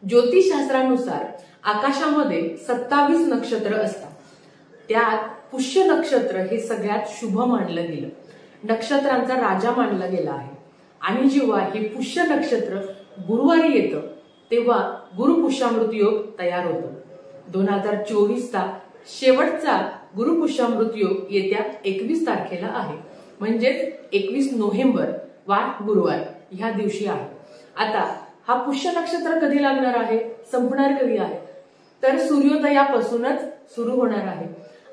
ज्योतिषशास्त्रानुसार आकाशामध्ये 27 नक्षत्र असतात. त्यात पुष्य नक्षत्र हे सगळ्यात शुभ मानलं गेलं, नक्षत्रांचा राजा मानला गेला आहे. आणि जेव्हा हे पुष्य नक्षत्र गुरुवारी येतं तेव्हा गुरुपुष्यामृत योग तयार होतो. 2024चा शेवटचा गुरुपुष्यामृत योग येत्या 21 तारखेला आहे, म्हणजेच 21 नोव्हेंबर वार गुरुवार ह्या दिवशी आहे. आता हा पुष्य नक्षत्र कधी लागणार आहे, संपणार कधी आहे, तर सूर्योदयापासूनच सुरू होणार आहे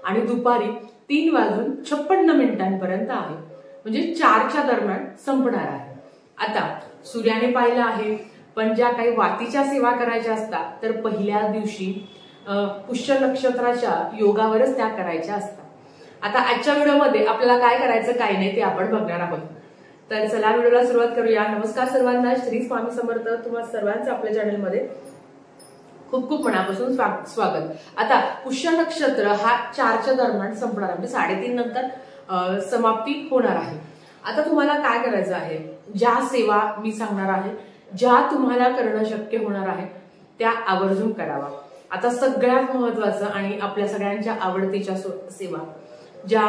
आणि दुपारी 3:56 आहे, म्हणजे 4च्या दरम्यान संपणार आहे. आता सूर्याने पाहिलं आहे, पण ज्या काही वातीच्या सेवा करायच्या असतात तर पहिल्या दिवशी पुष्य नक्षत्राच्या योगावरच त्या करायच्या असतात. आता आजच्या व्हिडिओमध्ये आपल्याला काय करायचं काय नाही ते आपण बघणार आहोत. तर चला व्हिडिओला सुरुवात करूया. नमस्कार सर्वांना, श्री स्वामी समर्थ. तुम्हा सर्वांचं आपल्या चॅनलमध्ये खूप खूप मनापासून स्वागत. आता पुष्य नक्षत्र हा 4च्या दरम्यान संपणार, म्हणजे 3:30 नंतर समाप्ती होणार आहे. आता तुम्हाला काय करायचं आहे, ज्या सेवा मी सांगणार आहे, ज्या तुम्हाला करणं शक्य होणार आहे त्या आवर्जून करावा. आता सगळ्यात महत्वाचं आणि आपल्या सगळ्यांच्या आवडतीच्या सेवा ज्या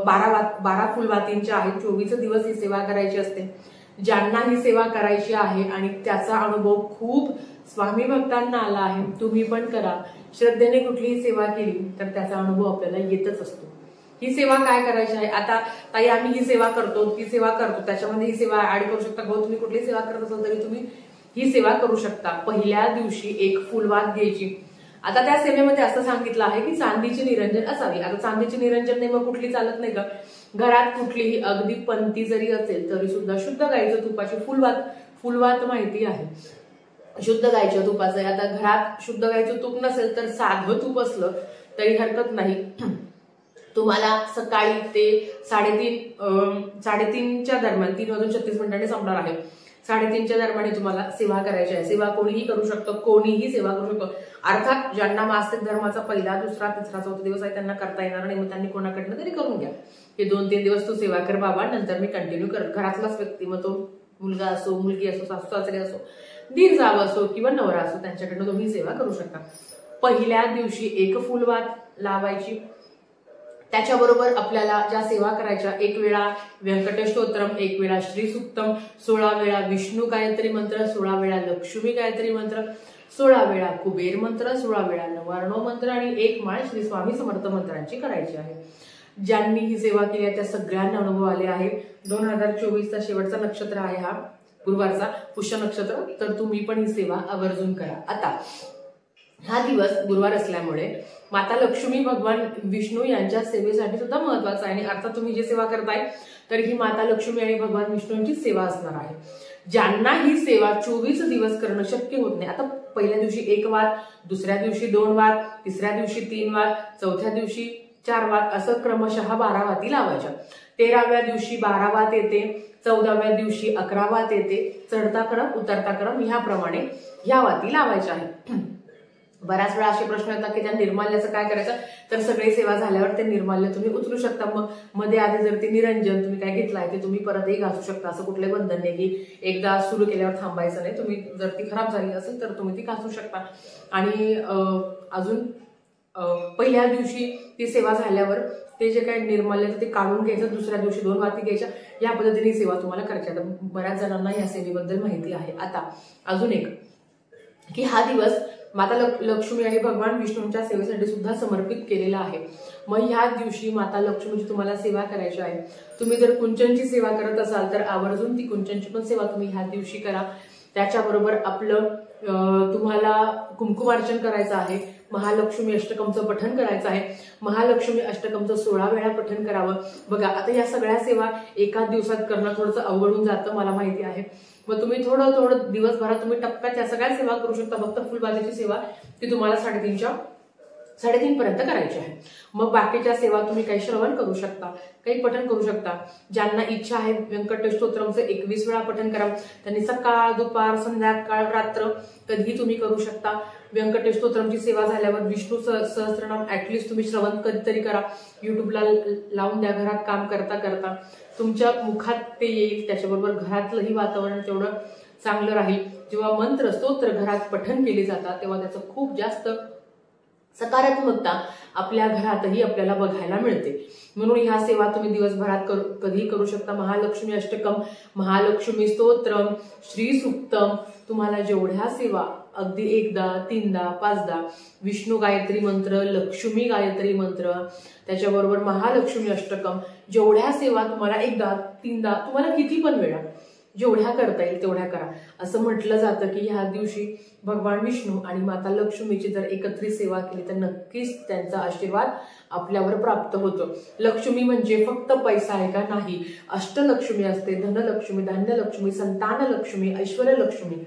12 फुलवातींच्या आहेत, 24 दिवस ही सेवा करायची असते. ज्यांना ही सेवा करायची आहे आणि त्याचा अनुभव खूप स्वामी भक्तांना आला आहे, तुम्ही पण करा. श्रद्धेने कुठलीही सेवा केली तर त्याचा अनुभव आपल्याला येतच असतो. ही सेवा काय करायची आहे, आता ताई आम्ही ही सेवा करतो, ती सेवा करतो, त्याच्यामध्ये ही सेवा ऍड करू शकता. हो, तुम्ही कुठली सेवा करत असाल तरी तुम्ही ही सेवा करू शकता. पहिल्या दिवशी एक फुलवात घ्यायची. आता त्या सेवेमध्ये असं सांगितलं आहे की चांदीची निरंजन असावी. आता चांदीची निरंजन नाही मग कुठली चालत नाही का, घरात कुठलीही अगदी पंती जरी असेल तरी सुद्धा शुद्ध गाईच्या तुपाची फुलवात माहिती आहे, शुद्ध गाईच्या तुपाचं. आता घरात शुद्ध गाईचं तूप नसेल तर साधं तूप असलं तरी हरकत नाही. तुम्हाला सकाळी ते 3:30च्या दरम्यान 3:36 संपणार आहे. 3:30च्या दरम्यान तुम्हाला सेवा करायची आहे. सेवा कोणीही करू शकतो, कोणीही सेवा करू शकतो. अर्थात ज्यांना मासिक धर्माचा पहिला, दुसरा, तिसरा, चौथा दिवस आहे त्यांना करता येणार नाही, मग त्यांनी कोणाकडनं तरी करून घ्या. हे 2-3 दिवस तू सेवा कर बाबा, नंतर मी कंटिन्यू कर. घरातलाच व्यक्ती, मग तो मुलगा असो, मुलगी असो, सासू सासरे असो, दीर जाव असो किंवा नवरा असो, त्यांच्याकडनं तुम्ही सेवा करू शकता. पहिल्या दिवशी एक फुलवात लावायची. त्याच्याबरोबर आपल्याला ज्या सेवा करायच्या, 1 वेळा व्यंकटेश स्तोत्रम, 1 वेळा श्री सुक्तम, 16 वेळा विष्णू गायत्री मंत्र, 16 वेळा लक्ष्मी गायत्री मंत्र, 16 वेळा कुबेर मंत्र, 16 वेळा नवार्णव मंत्र आणि 1 माळ श्री स्वामी समर्थ मंत्रांची करायची आहे. ज्यांनी ही सेवा केली आहे त्या सगळ्यांना अनुभव आले आहे. 2024चा शेवटचा नक्षत्र आहे हा गुरुवारचा पुष्य नक्षत्र, तर तुम्ही पण ही सेवा आवर्जून करा. आता हा दिवस गुरुवार असल्यामुळे माता लक्ष्मी, भगवान विष्णू यांच्या सेवेसाठी सुद्धा महत्वाचा आहे. आणि अर्थात तुम्ही जी सेवा करताय तर ही माता लक्ष्मी आणि भगवान विष्णूंची सेवा असणार आहे. ज्यांना ही सेवा 24 दिवस करणं शक्य होत नाही, आता पहिल्या दिवशी 1 वार, दुसऱ्या दिवशी 2 वार, तिसऱ्या दिवशी 3 वार, चौथ्या दिवशी 4 वार, असं क्रमशः 12 वाती लावायच्या. 13व्या दिवशी 12 वात येते, 14व्या दिवशी 11 वात येते. चढता क्रम उतरता क्रम ह्याप्रमाणे ह्या वाती लावायच्या आहेत. बऱ्याच वेळा असे प्रश्न येतात की त्या निर्माल्याचं काय करायचं, तर सगळी सेवा झाल्यावर ते निर्माल्य तुम्ही उचलू शकता. मग मध्ये आधी जर ते निरंजन तुम्ही काय घेतलाय ते तुम्ही परतही घासू शकता. असं कुठलंही बंधन नाही की एकदा सुरू केल्यावर थांबायचं नाही. तुम्ही जर ती खराब झाली असेल तर तुम्ही ती घासू शकता. आणि अजून पहिल्या दिवशी ती सेवा झाल्यावर ते जे काही निर्माल्य ते काढून घ्यायचं, दुसऱ्या दिवशी 2 वाती घ्यायच्या. या पद्धतीने सेवा तुम्हाला करायची. आता बऱ्याच जणांना या सेवेबद्दल माहिती आहे. आता अजून एक की हा दिवस माता लक्ष्मी आणि भगवान विष्णूंच्या सेवेसाठी सुद्धा समर्पित केलेला आहे. मग ह्या दिवशी माता लक्ष्मीची तुम्हाला सेवा करायची आहे. तुम्ही जर कुंचनची सेवा करत असाल तर आवर्जून ती कुंचनची पण सेवा तुम्ही ह्या दिवशी करा. त्याच्याबरोबर आपलं तुम्हाला कुंकुमार्चन करायचं आहे. महालक्ष्मी अष्टकमचं पठण करायचं आहे. महालक्ष्मी अष्टकमचं 16 वेळा पठण करावं. बघा आता या सगळ्या सेवा एका दिवसात करणं थोडंसं अवघडून जातं, मला माहिती आहे. मग तुम्ही थोडं दिवसभरात तुम्ही टप्प्यात या सगळ्या सेवा करू शकता. फक्त फुलबाजेची सेवा ती तुम्हाला 3:30 पर्यंत करायची आहे. मग बाकीच्या सेवा तुम्ही काही श्रवण करू शकता, काही पठण करू शकता. ज्यांना इच्छा आहे व्यंकटेश स्तोत्रमचं 21 वेळा पठण करावं त्यांनी सकाळ, दुपार, संध्याकाळ, रात्र कधीही तुम्ही करू शकता. व्यंकटेश स्तोत्रमची सेवा झाल्यावर विष्णू सहस्त्रनाम ऍटलिस्ट तुम्ही श्रवण कधीतरी करा. युट्यूबला लावून द्या. घरात काम करता करता तुमच्या मुखात ते येईल. त्याच्याबरोबर घरातलंही वातावरण तेवढं चांगलं राहील. जेव्हा मंत्र स्तोत्र घरात पठण केले जातात तेव्हा त्याचं खूप जास्त सकारात्मकता आपल्या घरातही आपल्याला बघायला मिळते. म्हणून ह्या सेवा तुम्ही दिवसभरात कधीही करू शकता. महालक्ष्मी अष्टकम, महालक्ष्मी स्तोत्रम, श्री सूक्तम, तुम्हाला जेवढ्या सेवा अगदी 1दा 3दा 5दा, विष्णू गायत्री मंत्र, लक्ष्मी गायत्री मंत्र, त्याच्याबरोबर महालक्ष्मी अष्टकम, जेवढ्या सेवा तुम्हाला 1दा 3दा, तुम्हाला किती पण वेळा जेवढ्या करता येईल तेवढ्या करा. असं म्हटलं जातं की ह्या दिवशी भगवान विष्णू आणि माता लक्ष्मीची जर एकत्रित सेवा केली तर नक्कीच त्यांचा आशीर्वाद आपल्यावर प्राप्त होतो. लक्ष्मी म्हणजे फक्त पैसा आहे का? नाही. अष्टलक्ष्मी असते. धनलक्ष्मी, धान्यलक्ष्मी, संतानलक्ष्मी, ऐश्वर्यलक्ष्मी,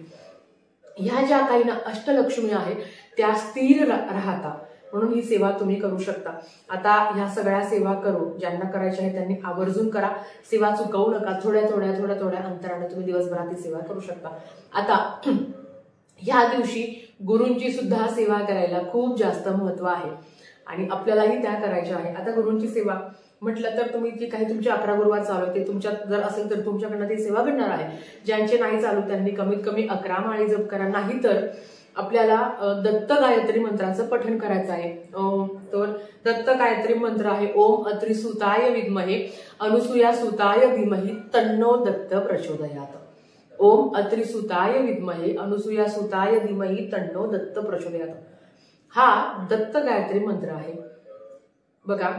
ह्या ज्या काही ना अष्टलक्ष्मी आहेत त्या स्थिर राहतात. म्हणून ही सेवा तुम्ही करू शकता. आता ह्या सगळ्या सेवा करू ज्यांना करायच्या आहे त्यांनी आवर्जून करा. सेवा चुकवू नका. थोड्या थोड्या अंतराने तुम्ही दिवसभरात ही सेवा करू शकता. आता ह्या दिवशी गुरूंची सुद्धा सेवा करायला खूप जास्त महत्व आहे आणि आपल्यालाही त्या करायच्या आहे. आता गुरूंची सेवा म्हटलं तर तुम्ही जे काही तुमचे 11 गुरुवार चालू ते तुमच्यात जर असेल तर तुमच्याकडनं ती सेवा घडणार आहे. ज्यांचे नाही चालू त्यांनी कमीत कमी 11 माळी जप करा. नाही तर आपल्याला दत्त गायत्री मंत्राचं पठण करायचं आहे. तर दत्त गायत्री मंत्र आहे ओम अत्रिसुताय विद्महे अनुसूया सुताय धीमहि तन्नो दत्त प्रचोदयात. ओम अत्रिसुताय विद्महे अनुसूया सुताय धीमहि तन्नो दत्त प्रचोदयात. हा दत्त गायत्री मंत्र आहे. बघा,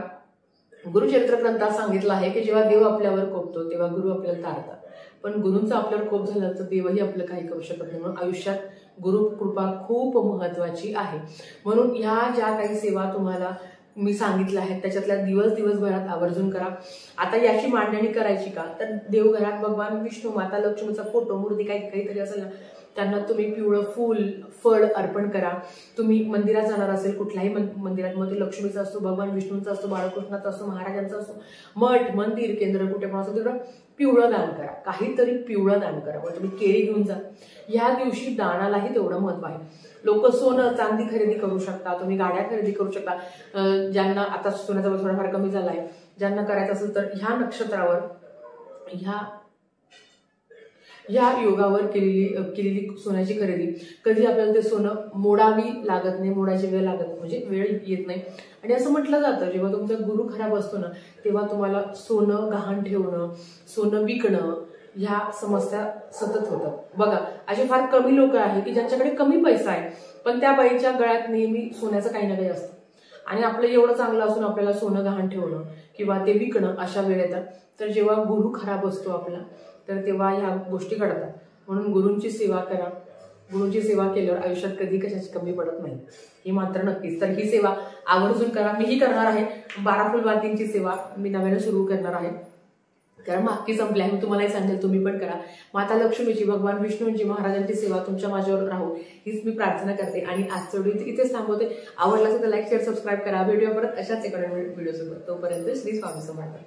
गुरुचरित्र ग्रंथात सांगितलं आहे की जेव्हा देव आपल्यावर कोपतो तेव्हा गुरु आपल्याला तारतात, पण गुरूंचा आपल्यावर कोप झाला तर देवही आपलं काही करू शकत नाही. म्हणून आयुष्यात गुरु कृपा खूप महत्वाची आहे. म्हणून ह्या ज्या काही सेवा तुम्हाला मी सांगितल्या आहेत त्याच्यातल्या दिवसभरात आवर्जून करा. आता याची मांडणी करायची का? तर देवघरात भगवान विष्णू, माता लक्ष्मीचा फोटो, मूर्ती काहीतरी असेल ना, त्यांना तुम्ही पिवळं फूल फळ अर्पण करा. तुम्ही मंदिरात जाणार असेल कुठल्याही मंदिरात, मग ते लक्ष्मीचा असतो, भगवान विष्णूंचा असतो, बाळकृष्णाचा असतो, महाराजांचा असतो, मठ मंदिर केंद्र कुठे पण असतो तिकडं पिवळं दान करा. काहीतरी पिवळं दान करा. मग तुम्ही केळी घेऊन जा. ह्या दिवशी दानालाही तेवढं महत्व आहे. लोक सोनं चांदी खरेदी करू शकता, तुम्ही गाड्या खरेदी करू शकता. ज्यांना आता सोन्याचा थोडाफार कमी झालाय, ज्यांना करायचं असेल तर ह्या नक्षत्रावर ह्या योगावर केलेली सोन्याची खरेदी कधी आपल्याला ते सोनं मोडावी लागत नाही, मोडायची वेळ लागत नाही, म्हणजे वेळ येत नाही. आणि असं म्हटलं जातं जेव्हा तुमचा गुरु खराब असतो ना तेव्हा तुम्हाला सोनं गहाण ठेवणं, सोनं विकणं ह्या समस्या सतत होतात. बघा, असे फार कमी लोक आहेत की ज्यांच्याकडे कमी पैसा आहे पण त्या बाईच्या गळ्यात नेहमी सोन्याचं काही ना काही असतं आणि आपलं एवढं चांगलं असून आपल्याला सोनं गहाण ठेवणं किंवा ते विकणं अशा वेळ येतात. तर जेव्हा गुरु खराब असतो आपला तर तेव्हा ह्या गोष्टी घडतात. म्हणून गुरूंची सेवा करा. गुरूंची सेवा केल्यावर आयुष्यात कधी कशाची कमी पडत नाही, ही मात्र नक्कीच. तर ही सेवा आवर्जून करा. मीही करणार आहे. 12 फुलवातींची सेवा मी नव्याने सुरू करणार आहे, कारण मागची संपली आहे. मी तुम्हालाही सांगेल, तुम्ही पण करा. माता लक्ष्मीची, भगवान विष्णूंची, महाराजांची सेवा तुमच्या माझ्यावर राहू हीच मी प्रार्थना करते. आणि आजचा व्हिडिओ इथेच थांबवते. आवडला असेल तर लाईक शेअर सबस्क्राईब करा. भेटूया परत अशाच एका व्हिडिओसोबत. तोपर्यंत श्री स्वामी समर्थ.